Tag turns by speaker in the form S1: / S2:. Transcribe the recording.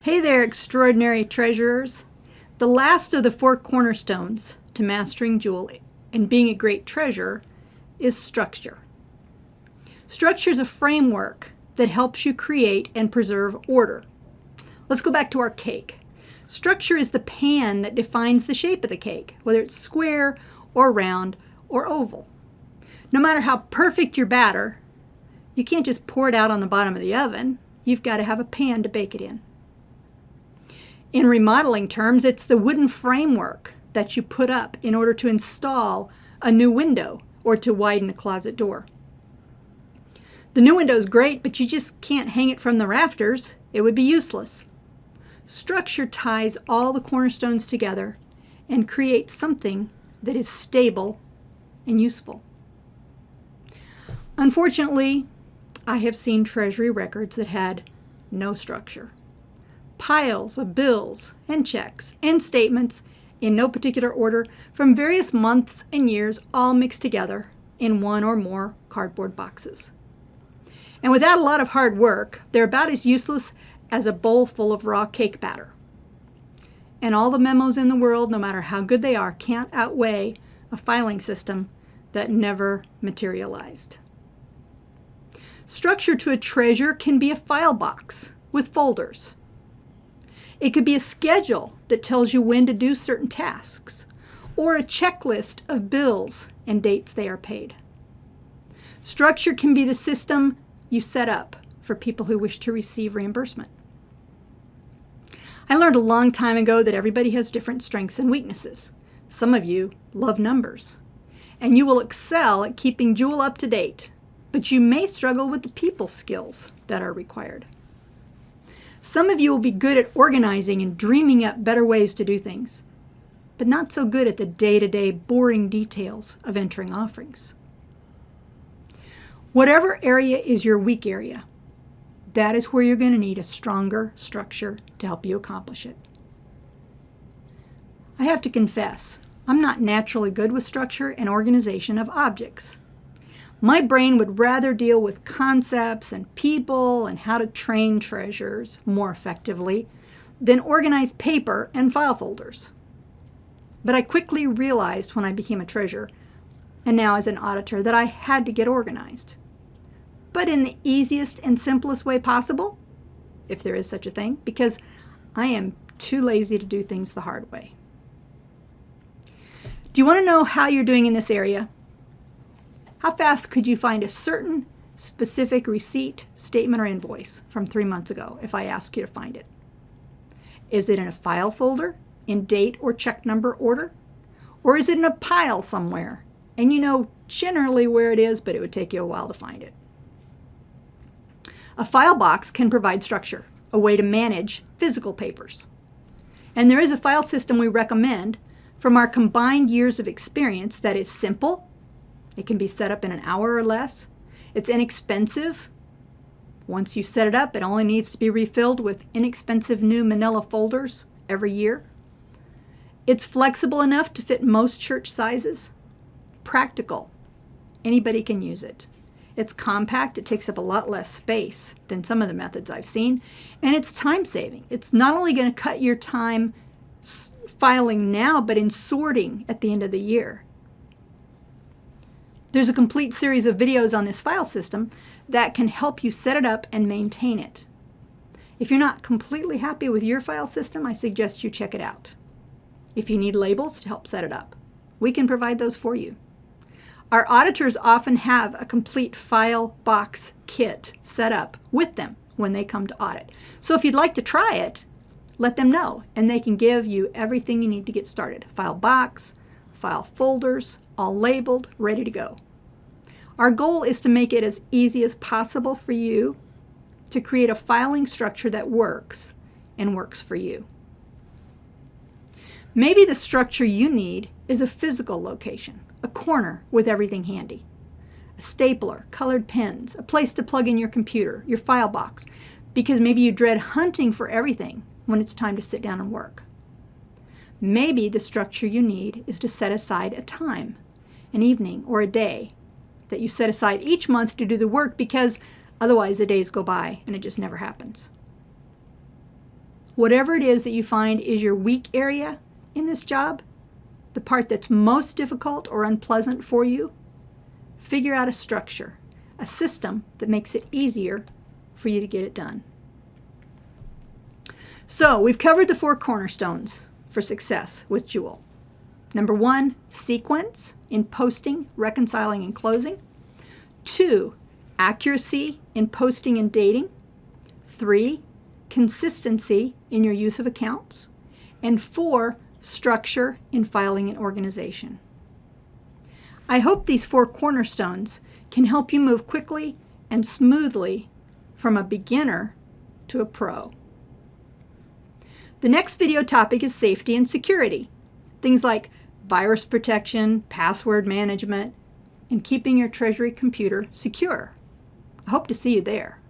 S1: Hey there, extraordinary treasurers. The last of the 4 cornerstones to mastering jewel and being a great treasurer is structure. Structure is a framework that helps you create and preserve order. Let's go back to our cake. Structure is the pan that defines the shape of the cake, whether it's square or round or oval. No matter how perfect your batter, you can't just pour it out on the bottom of the oven. You've got to have a pan to bake it in. In remodeling terms, it's the wooden framework that you put up in order to install a new window or to widen a closet door. The new window is great, but you just can't hang it from the rafters. It would be useless. Structure ties all the cornerstones together and creates something that is stable and useful. Unfortunately, I have seen treasury records that had no structure. Piles of bills and checks and statements in no particular order from various months and years all mixed together in one or more cardboard boxes. And without a lot of hard work, they're about as useless as a bowl full of raw cake batter. And all the memos in the world, no matter how good they are, can't outweigh a filing system that never materialized. Structure to a treasure can be a file box with folders. It could be a schedule that tells you when to do certain tasks, or a checklist of bills and dates they are paid. Structure can be the system you set up for people who wish to receive reimbursement. I learned a long time ago that everybody has different strengths and weaknesses. Some of you love numbers, and you will excel at keeping Jewel up to date, but you may struggle with the people skills that are required. Some of you will be good at organizing and dreaming up better ways to do things, but not so good at the day-to-day boring details of entering offerings. Whatever area is your weak area, that is where you're going to need a stronger structure to help you accomplish it. I have to confess, I'm not naturally good with structure and organization of objects. My brain would rather deal with concepts and people and how to train treasurers more effectively than organize paper and file folders. But I quickly realized when I became a treasurer, and now as an auditor, that I had to get organized. But in the easiest and simplest way possible, if there is such a thing, because I am too lazy to do things the hard way. Do you want to know how you're doing in this area? How fast could you find a certain specific receipt, statement, or invoice from 3 months ago if I ask you to find it? Is it in a file folder, in date or check number order? Or is it in a pile somewhere and you know generally where it is, but it would take you a while to find it? A file box can provide structure, a way to manage physical papers. And there is a file system we recommend from our combined years of experience that is simple. It can be set up in an hour or less. It's inexpensive. Once you set it up, it only needs to be refilled with inexpensive new manila folders every year. It's flexible enough to fit most church sizes. Practical. Anybody can use it. It's compact. It takes up a lot less space than some of the methods I've seen. And it's time-saving. It's not only going to cut your time filing now, but in sorting at the end of the year. There's a complete series of videos on this file system that can help you set it up and maintain it. If you're not completely happy with your file system, I suggest you check it out. If you need labels to help set it up, we can provide those for you. Our auditors often have a complete file box kit set up with them when they come to audit. So if you'd like to try it, let them know, and they can give you everything you need to get started. File box, file folders, all labeled, ready to go. Our goal is to make it as easy as possible for you to create a filing structure that works and works for you. Maybe the structure you need is a physical location, a corner with everything handy, a stapler, colored pens, a place to plug in your computer, your file box, because maybe you dread hunting for everything when it's time to sit down and work. Maybe the structure you need is to set aside a time, an evening or a day that you set aside each month to do the work, because otherwise the days go by and it just never happens. Whatever it is that you find is your weak area in this job, the part that's most difficult or unpleasant for you, figure out a structure, a system that makes it easier for you to get it done. So we've covered the 4 cornerstones for success with Jewel. Number 1, sequence in posting, reconciling, and closing. 2, accuracy in posting and dating. 3, consistency in your use of accounts. And 4, structure in filing and organization. I hope these 4 cornerstones can help you move quickly and smoothly from a beginner to a pro. The next video topic is safety and security. Things like virus protection, password management, and keeping your Treasury computer secure. I hope to see you there.